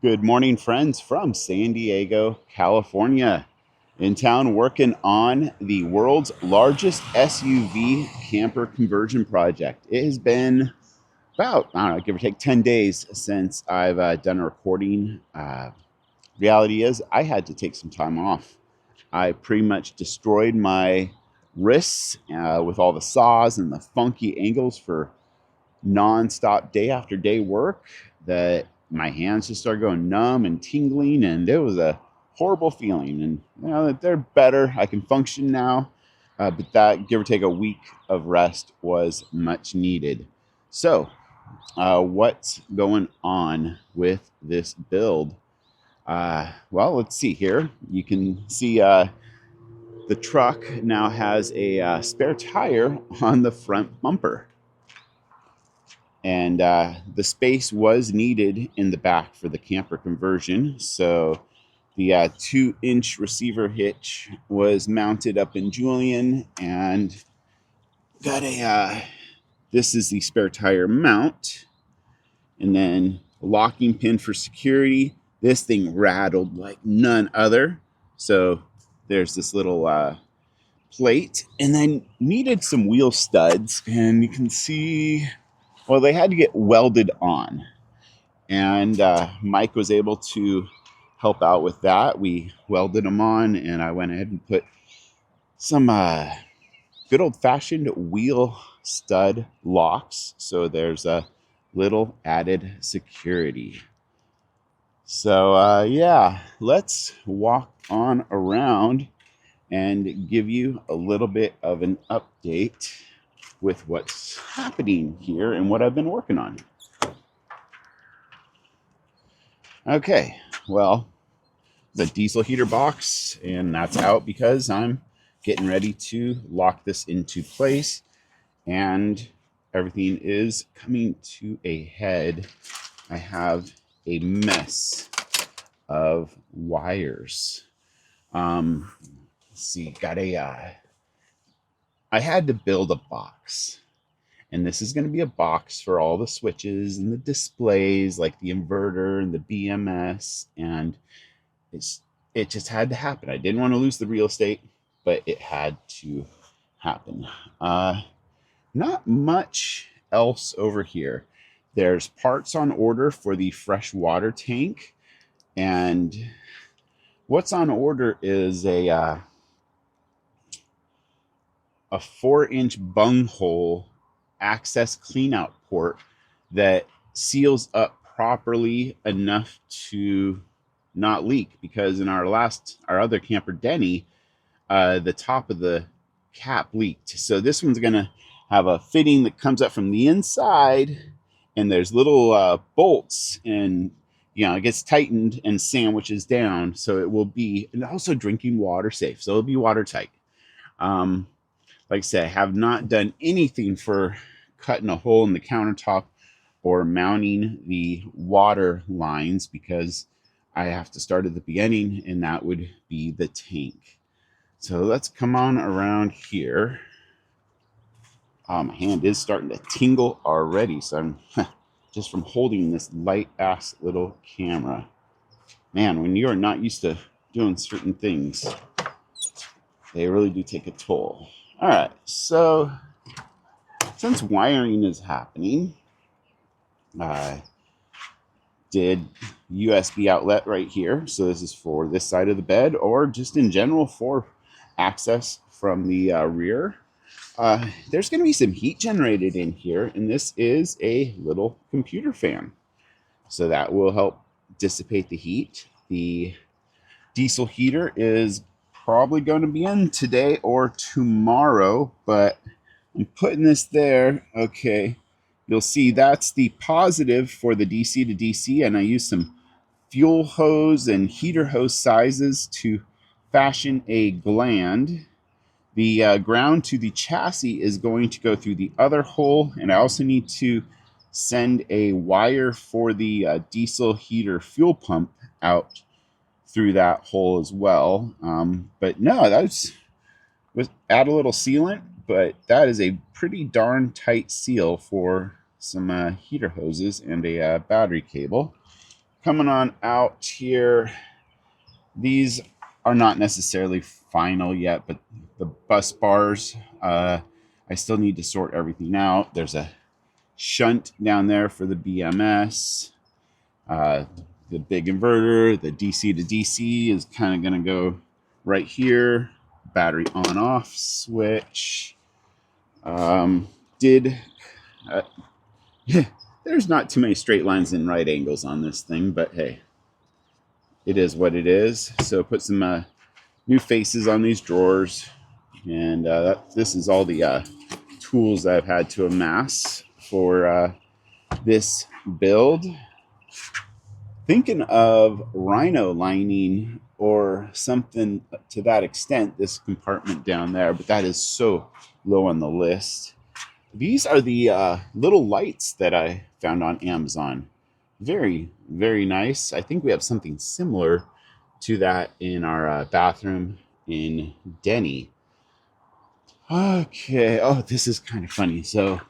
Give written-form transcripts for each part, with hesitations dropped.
Good morning, friends from San Diego, California. In town working on the world's largest SUV camper conversion project. It has been about, I don't know, give or take 10 days since I've done a recording. Reality is, I had to take some time off. I pretty much destroyed my wrists with all the saws and the funky angles for nonstop day after day work that my hands just started going numb and tingling, and it was a horrible feeling. And they're better. I can function now, but that give or take a week of rest was much needed. So, what's going on with this build? Well, let's see here. You can see the truck now has a spare tire on the front bumper. And the space was needed in the back for the camper conversion. So the 2-inch receiver hitch was mounted up in Julian, and got this is the spare tire mount, and then a locking pin for security. This thing rattled like none other. So there's this little plate, and then needed some wheel studs, and you can see, well, they had to get welded on, and Mike was able to help out with that. We welded them on, and I went ahead and put some good old-fashioned wheel stud locks, so there's a little added security. So yeah, let's walk on around and give you a little bit of an update with what's happening here and what I've been working on. Okay, well, the diesel heater box, and that's out because I'm getting ready to lock this into place, and everything is coming to a head. I have a mess of wires. Let's see, I had to build a box, and this is going to be a box for all the switches and the displays, like the inverter and the BMS, and it just had to happen. I didn't want to lose the real estate, but it had to happen. Not much else over here. There's parts on order for the fresh water tank, and what's on order is a 4-inch bunghole access cleanout port that seals up properly enough to not leak, because in our other camper Denny, the top of the cap leaked. So this one's gonna have a fitting that comes up from the inside, and there's little bolts, and it gets tightened and sandwiches down, so it will be, and also drinking water safe, so it'll be watertight. Like I said, I have not done anything for cutting a hole in the countertop or mounting the water lines, because I have to start at the beginning, and that would be the tank. So let's come on around here. My hand is starting to tingle already, so I'm just from holding this light ass little camera. Man, when you are not used to doing certain things, they really do take a toll. All right, so since wiring is happening, I did USB outlet right here. So this is for this side of the bed, or just in general for access from the rear. There's going to be some heat generated in here, and this is a little computer fan. So that will help dissipate the heat. The diesel heater is probably going to be in today or tomorrow, but I'm putting this there. Okay, you'll see that's the positive for the DC to DC, and I use some fuel hose and heater hose sizes to fashion a gland. The ground to the chassis is going to go through the other hole, and I also need to send a wire for the diesel heater fuel pump out through that hole as well. But no, that's add a little sealant, but that is a pretty darn tight seal for some heater hoses and a battery cable. Coming on out here, these are not necessarily final yet, but the bus bars, I still need to sort everything out. There's a shunt down there for the BMS. The big inverter, the DC to DC is kind of going to go right here. Battery on off switch. Did yeah, there's not too many straight lines and right angles on this thing, but hey, it is what it is. So put some new faces on these drawers, and this is all the tools I've had to amass for this build. Thinking of rhino lining or something to that extent, this compartment down there, but that is so low on the list. These are the little lights that I found on Amazon. Very, very nice. I think we have something similar to that in our bathroom in Denny. Okay. Oh, this is kind of funny. So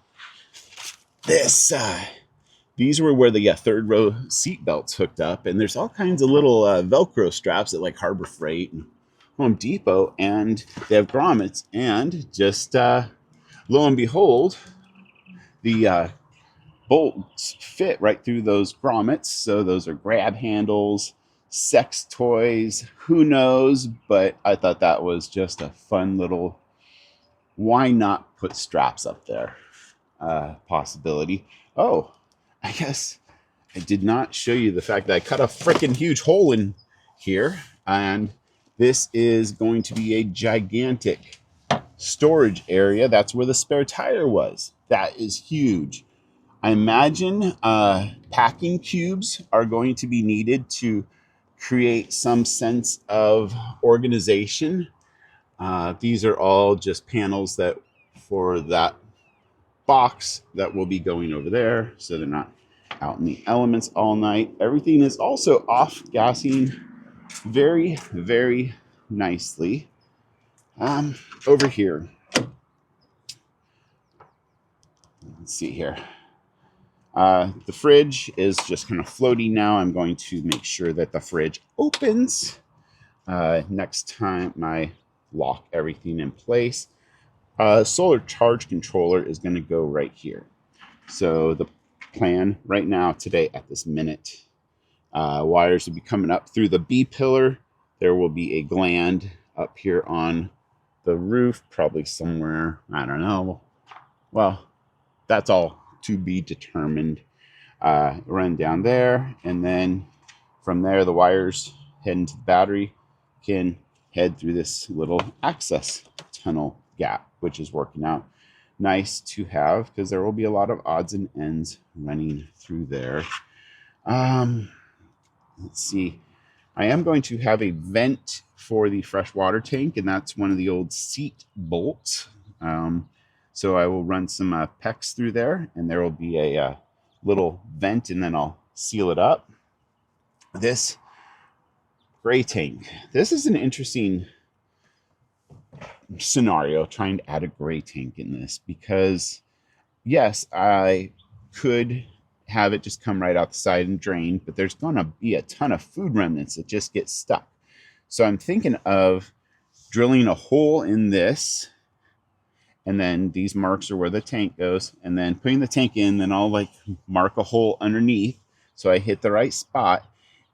these were where the third row seat belts hooked up, and there's all kinds of little Velcro straps at like Harbor Freight and Home Depot, and they have grommets, and just lo and behold, the bolts fit right through those grommets. So those are grab handles, sex toys, who knows? But I thought that was just a fun little, why not put straps up there possibility. Oh, I guess I did not show you the fact that I cut a freaking huge hole in here, and this is going to be a gigantic storage area. That's where the spare tire was. That is huge. I imagine packing cubes are going to be needed to create some sense of organization. These are all just panels that for that box that will be going over there, so they're not out in the elements all night. Everything is also off gassing very, very nicely. Over here, let's see here. The fridge is just kind of floating now. I'm going to make sure that the fridge opens next time I lock everything in place. Solar charge controller is going to go right here. So the plan right now, today, at this minute, wires will be coming up through the B pillar. There will be a gland up here on the roof, probably somewhere, I don't know. Well, that's all to be determined. Run down there, and then from there, the wires heading to the battery can head through this little access tunnel gap, which is working out nice to have because there will be a lot of odds and ends running through there. Let's see. I am going to have a vent for the fresh water tank, and that's one of the old seat bolts. So I will run some PEX through there, and there will be a little vent, and then I'll seal it up. This gray tank. This is an interesting scenario, trying to add a gray tank in this, because yes, I could have it just come right out the side and drain, but there's going to be a ton of food remnants that just get stuck. So I'm thinking of drilling a hole in this, and then these marks are where the tank goes, and then putting the tank in, then I'll like mark a hole underneath so I hit the right spot,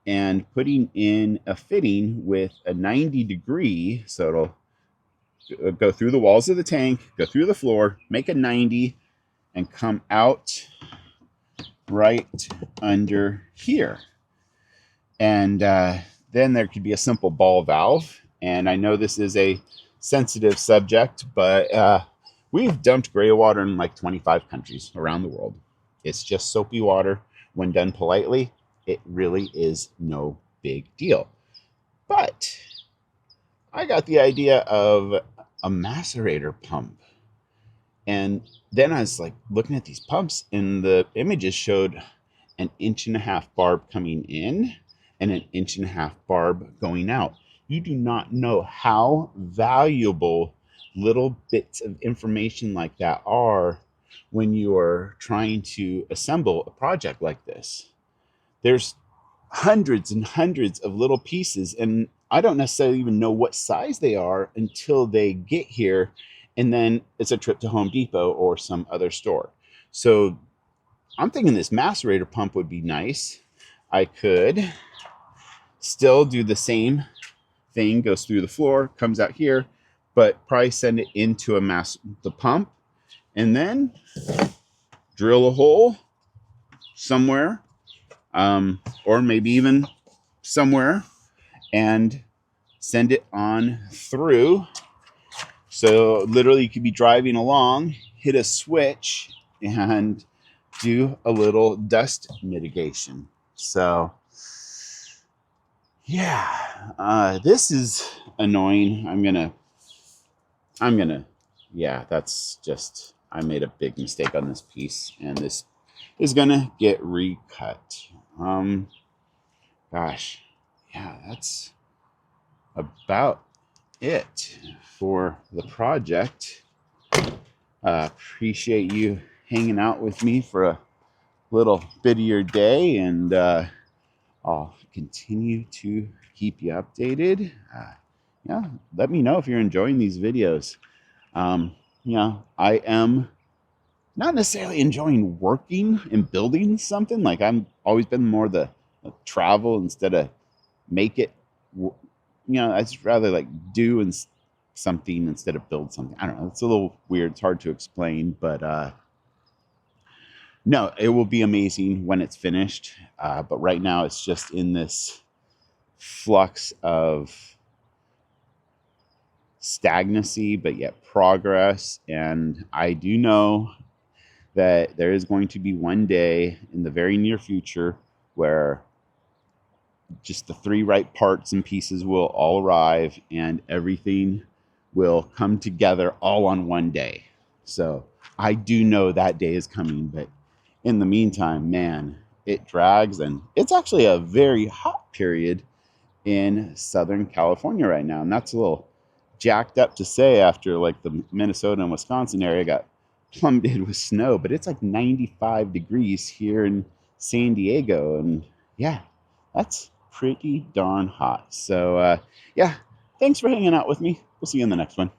and putting in a fitting with a 90-degree, so it'll go through the walls of the tank, go through the floor, make a 90, and come out right under here. And then there could be a simple ball valve. And I know this is a sensitive subject, but we've dumped gray water in like 25 countries around the world. It's just soapy water. When done politely, it really is no big deal. But I got the idea of a macerator pump. And then I was like looking at these pumps, and the images showed an 1.5-inch barb coming in and an 1.5-inch barb going out. You do not know how valuable little bits of information like that are when you are trying to assemble a project like this. There's hundreds and hundreds of little pieces, and I don't necessarily even know what size they are until they get here, and then it's a trip to Home Depot or some other store. So I'm thinking this macerator pump would be nice. I could still do the same thing, goes through the floor, comes out here, but probably send it into the pump, and then drill a hole somewhere, or maybe even somewhere, and send it on through. So literally you could be driving along, hit a switch, and do a little dust mitigation. So yeah, this is annoying. Yeah, that's just, I made a big mistake on this piece, and this is gonna get recut. Gosh, yeah, that's about it for the project. Appreciate you hanging out with me for a little bit of your day, and I'll continue to keep you updated. Yeah, let me know if you're enjoying these videos. I am not necessarily enjoying working and building something. Like, I'm always been more the travel instead of make it. I just rather like do something instead of build something. I don't know. It's a little weird. It's hard to explain, but no, it will be amazing when it's finished. But right now, it's just in this flux of stagnancy, but yet progress. And I do know that there is going to be one day in the very near future where just the 3 right parts and pieces will all arrive, and everything will come together all on one day. So I do know that day is coming, but in the meantime, man, it drags, and it's actually a very hot period in Southern California right now. And that's a little jacked up to say after like the Minnesota and Wisconsin area got plummeted with snow, but it's like 95 degrees here in San Diego. And yeah, that's pretty darn hot. So yeah, thanks for hanging out with me. We'll see you in the next one.